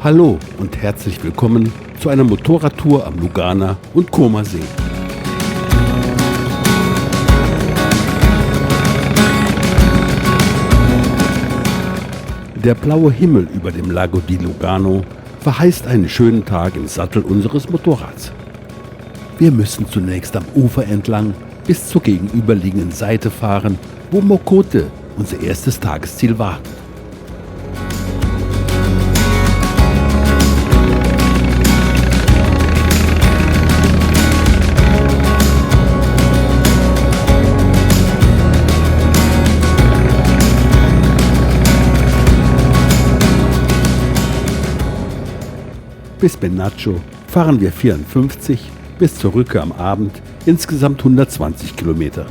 Hallo und herzlich willkommen zu einer Motorradtour am Lugana und Comer See. Der blaue Himmel über dem Lago di Lugano verheißt einen schönen Tag im Sattel unseres Motorrads. Wir müssen zunächst am Ufer entlang bis zur gegenüberliegenden Seite fahren, wo Mocote, unser erstes Tagesziel, wartet. Bis Bennaccio fahren wir 54, bis zur Rückkehr am Abend insgesamt 120 Kilometer.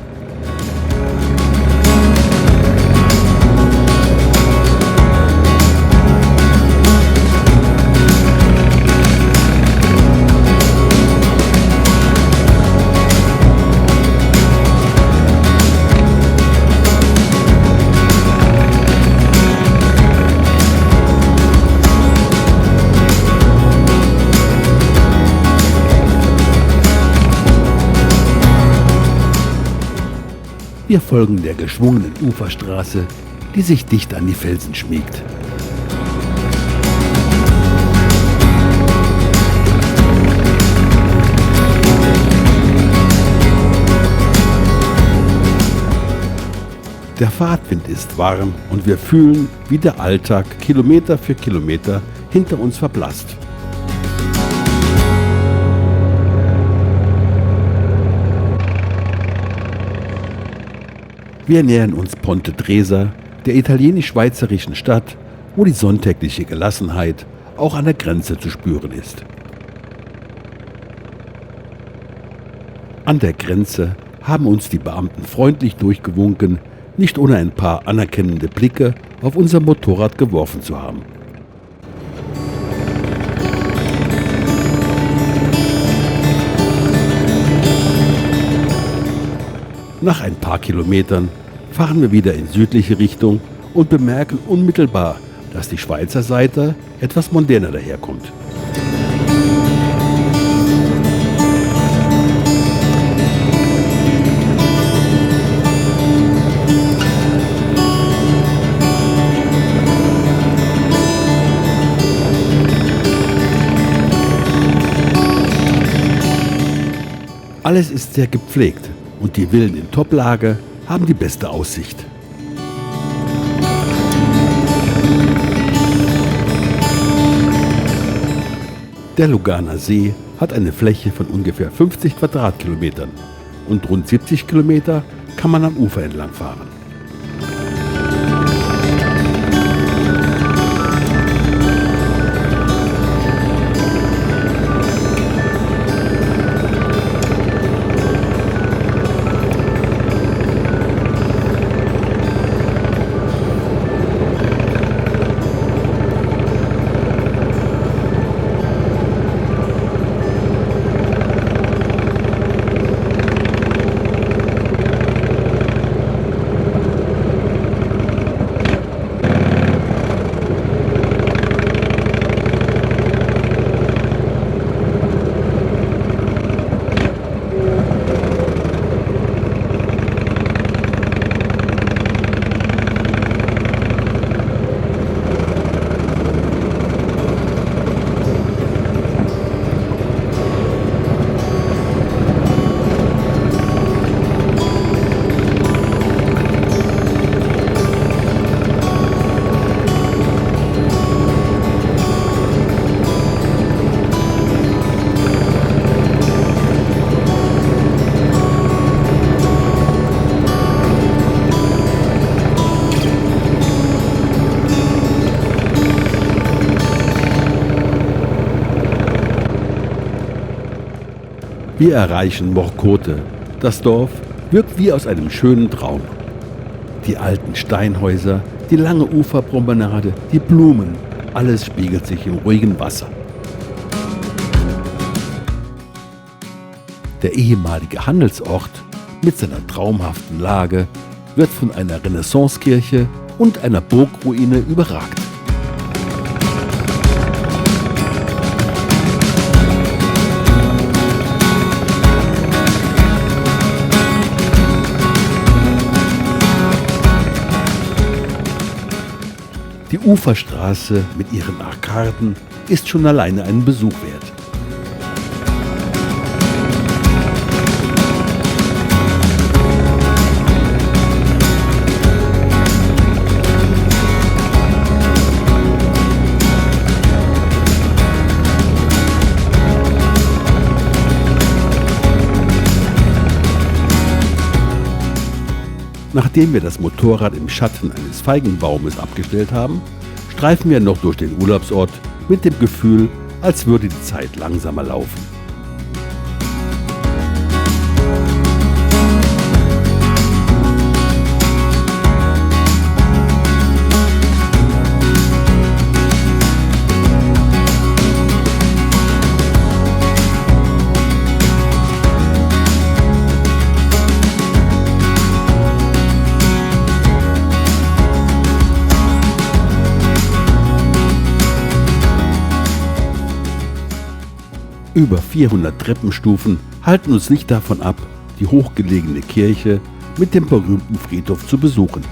Wir folgen der geschwungenen Uferstraße, die sich dicht an die Felsen schmiegt. Der Fahrtwind ist warm und wir fühlen, wie der Alltag Kilometer für Kilometer hinter uns verblasst. Wir nähern uns Ponte Tresa, der italienisch-schweizerischen Stadt, wo die sonntägliche Gelassenheit auch an der Grenze zu spüren ist. An der Grenze haben uns die Beamten freundlich durchgewunken, nicht ohne ein paar anerkennende Blicke auf unser Motorrad geworfen zu haben. Nach ein paar Kilometern fahren wir wieder in südliche Richtung und bemerken unmittelbar, dass die Schweizer Seite etwas moderner daherkommt. Alles ist sehr gepflegt. Und die Villen in Toplage haben die beste Aussicht. Der Luganer See hat eine Fläche von ungefähr 50 Quadratkilometern und rund 70 Kilometer kann man am Ufer entlang fahren. Wir erreichen Mocote. Das Dorf wirkt wie aus einem schönen Traum. Die alten Steinhäuser, die lange Uferpromenade, die Blumen, alles spiegelt sich im ruhigen Wasser. Der ehemalige Handelsort mit seiner traumhaften Lage wird von einer Renaissancekirche und einer Burgruine überragt. Uferstraße mit ihren Arkaden ist schon alleine einen Besuch wert. Nachdem wir das Motorrad im Schatten eines Feigenbaumes abgestellt haben, streifen wir noch durch den Urlaubsort mit dem Gefühl, als würde die Zeit langsamer laufen. Über 400 Treppenstufen halten uns nicht davon ab, die hochgelegene Kirche mit dem berühmten Friedhof zu besuchen.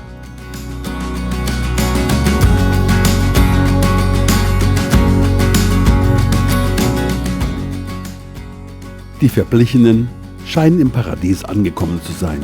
Die Verblichenen scheinen im Paradies angekommen zu sein.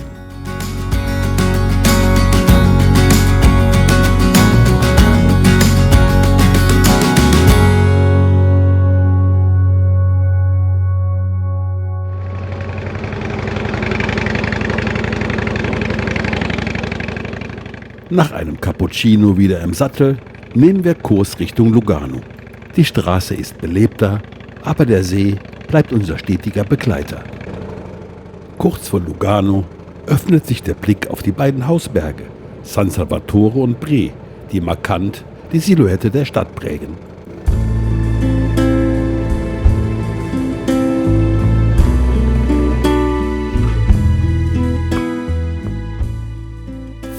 Nach einem Cappuccino wieder im Sattel nehmen wir Kurs Richtung Lugano. Die Straße ist belebter, aber der See bleibt unser stetiger Begleiter. Kurz vor Lugano öffnet sich der Blick auf die beiden Hausberge, San Salvatore und Bre, die markant die Silhouette der Stadt prägen.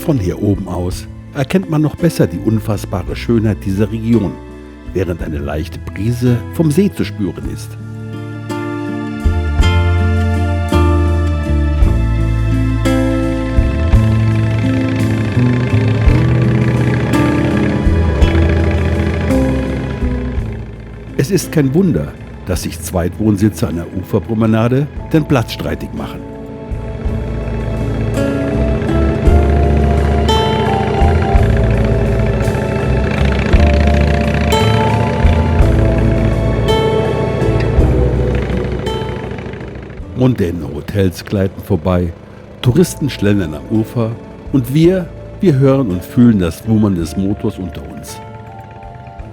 Von hier oben aus erkennt man noch besser die unfassbare Schönheit dieser Region, während eine leichte Brise vom See zu spüren ist. Es ist kein Wunder, dass sich Zweitwohnsitzer an der Uferpromenade den Platz streitig machen. Mondäne Hotels gleiten vorbei, Touristen schlendern am Ufer und wir hören und fühlen das Wummern des Motors unter uns.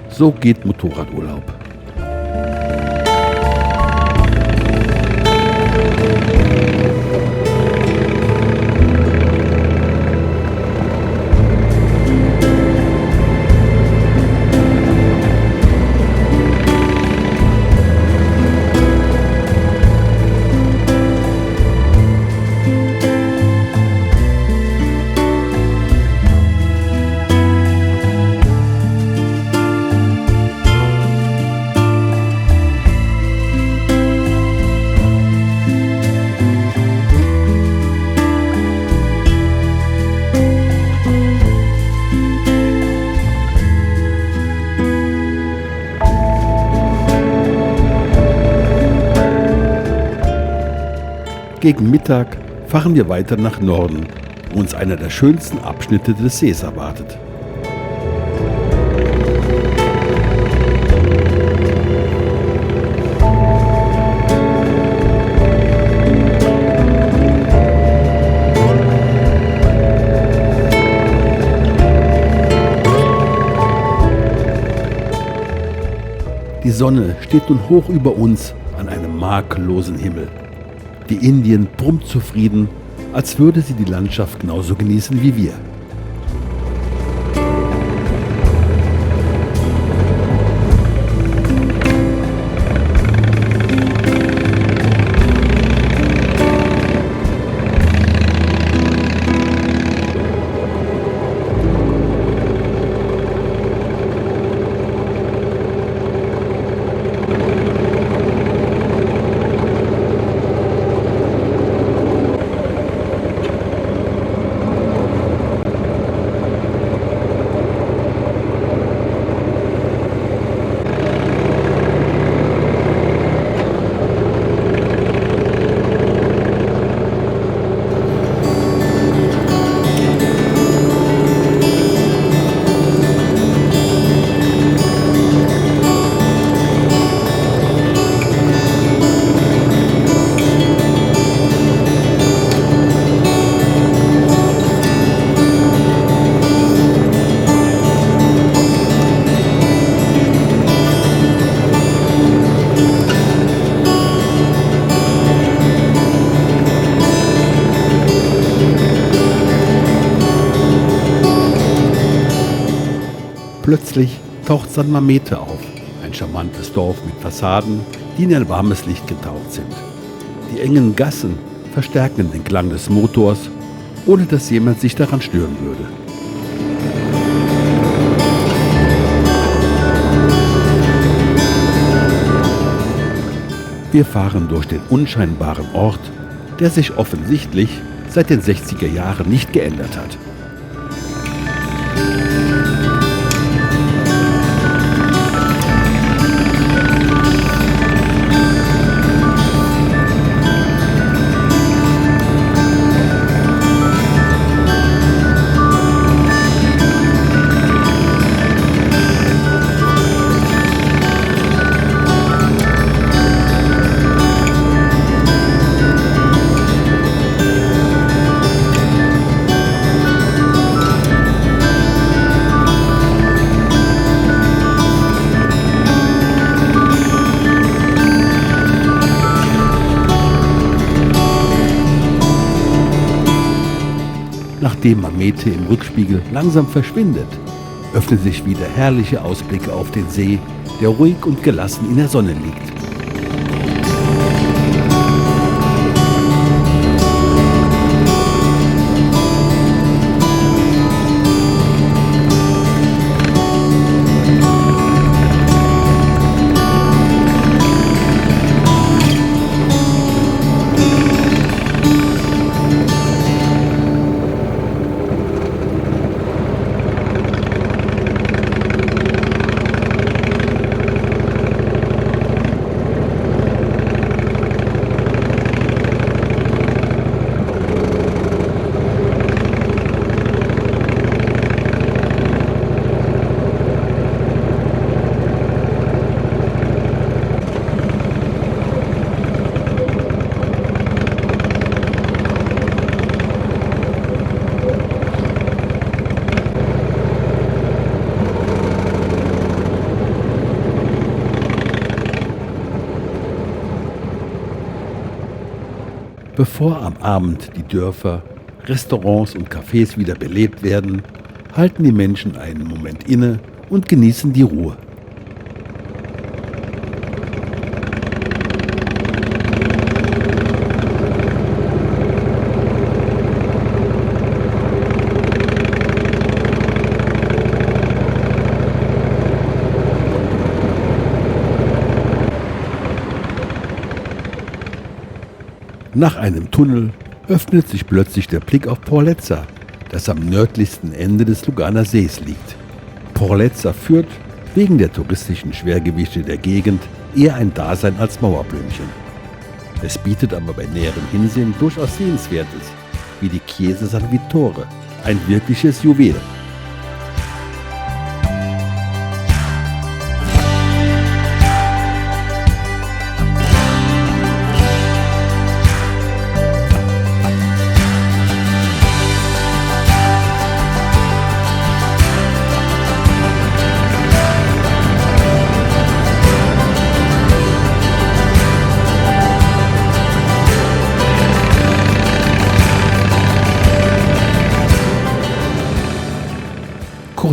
So geht Motorradurlaub. Gegen Mittag fahren wir weiter nach Norden, wo uns einer der schönsten Abschnitte des Sees erwartet. Die Sonne steht nun hoch über uns an einem makellosen Himmel. Die Indien brummt zufrieden, als würde sie die Landschaft genauso genießen wie wir. Plötzlich taucht San Mamete auf, ein charmantes Dorf mit Fassaden, die in ein warmes Licht getaucht sind. Die engen Gassen verstärken den Klang des Motors, ohne dass jemand sich daran stören würde. Wir fahren durch den unscheinbaren Ort, der sich offensichtlich seit den 60er Jahren nicht geändert hat. Nachdem Mamete im Rückspiegel langsam verschwindet, öffnen sich wieder herrliche Ausblicke auf den See, der ruhig und gelassen in der Sonne liegt. Bevor am Abend die Dörfer, Restaurants und Cafés wieder belebt werden, halten die Menschen einen Moment inne und genießen die Ruhe. Nach einem Tunnel öffnet sich plötzlich der Blick auf Porlezza, das am nördlichsten Ende des Luganer Sees liegt. Porlezza führt, wegen der touristischen Schwergewichte der Gegend, eher ein Dasein als Mauerblümchen. Es bietet aber bei näherem Hinsehen durchaus Sehenswertes, wie die Chiesa San Vittore, ein wirkliches Juwel.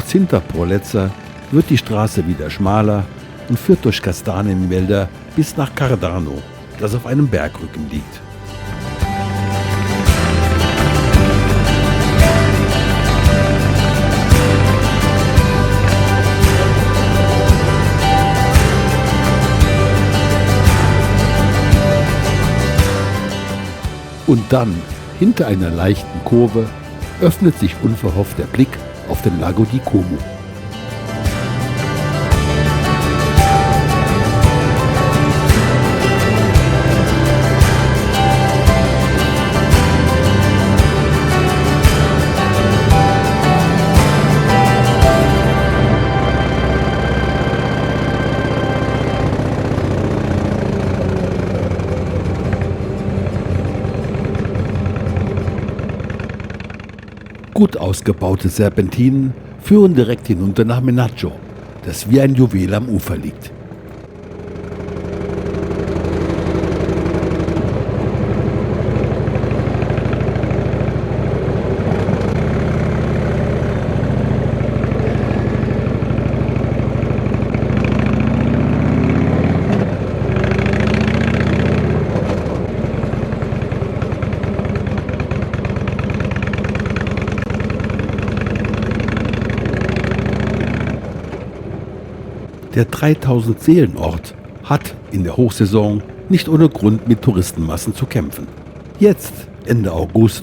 Kurz hinter Porlezza wird die Straße wieder schmaler und führt durch Kastanienwälder bis nach Cardano, das auf einem Bergrücken liegt. Und dann, hinter einer leichten Kurve, öffnet sich unverhofft der Blick auf den Lago di Como. Gut ausgebaute Serpentinen führen direkt hinunter nach Menaggio, das wie ein Juwel am Ufer liegt. 3000 Seelenort hat in der Hochsaison nicht ohne Grund mit Touristenmassen zu kämpfen. Jetzt, Ende August,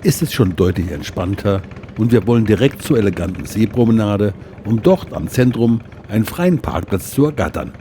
ist es schon deutlich entspannter und wir wollen direkt zur eleganten Seepromenade, um dort am Zentrum einen freien Parkplatz zu ergattern.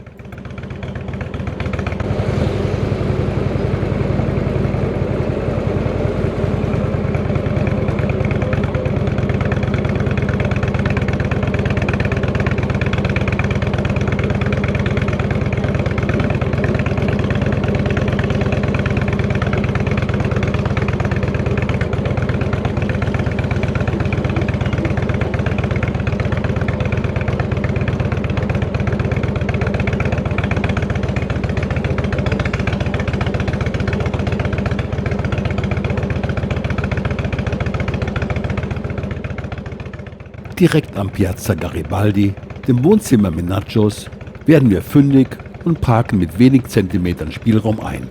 Direkt am Piazza Garibaldi, dem Wohnzimmer mit Nachos, werden wir fündig und parken mit wenig Zentimetern Spielraum ein.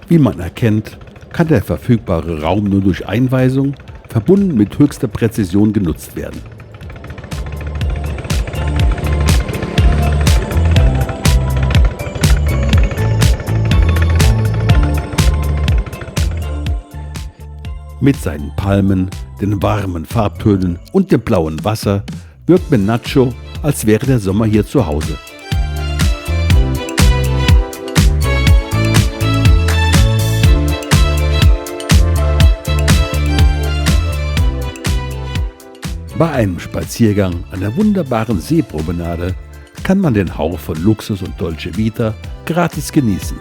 Wie man erkennt, kann der verfügbare Raum nur durch Einweisung, verbunden mit höchster Präzision, genutzt werden. Mit seinen Palmen, den warmen Farbtönen und dem blauen Wasser wirkt Menaggio, als wäre der Sommer hier zu Hause. Bei einem Spaziergang an der wunderbaren Seepromenade kann man den Hauch von Luxus und Dolce Vita gratis genießen.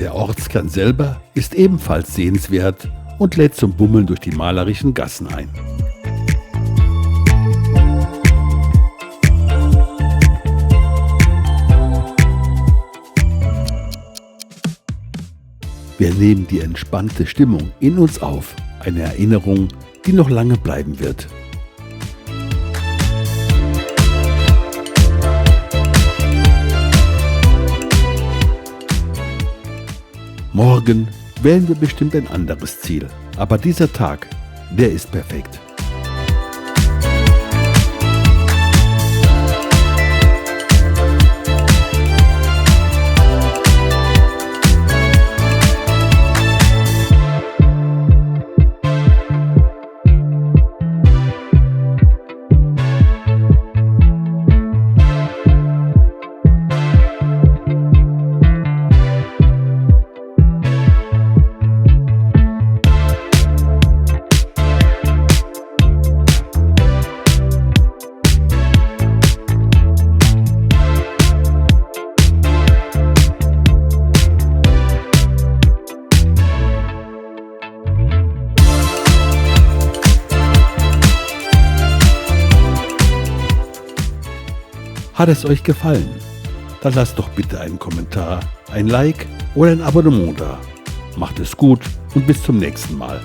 Der Ortskern selber ist ebenfalls sehenswert und lädt zum Bummeln durch die malerischen Gassen ein. Wir nehmen die entspannte Stimmung in uns auf, eine Erinnerung, die noch lange bleiben wird. Morgen wählen wir bestimmt ein anderes Ziel, aber dieser Tag, der ist perfekt. Hat es euch gefallen? Dann lasst doch bitte einen Kommentar, ein Like oder ein Abonnement da. Macht es gut und bis zum nächsten Mal.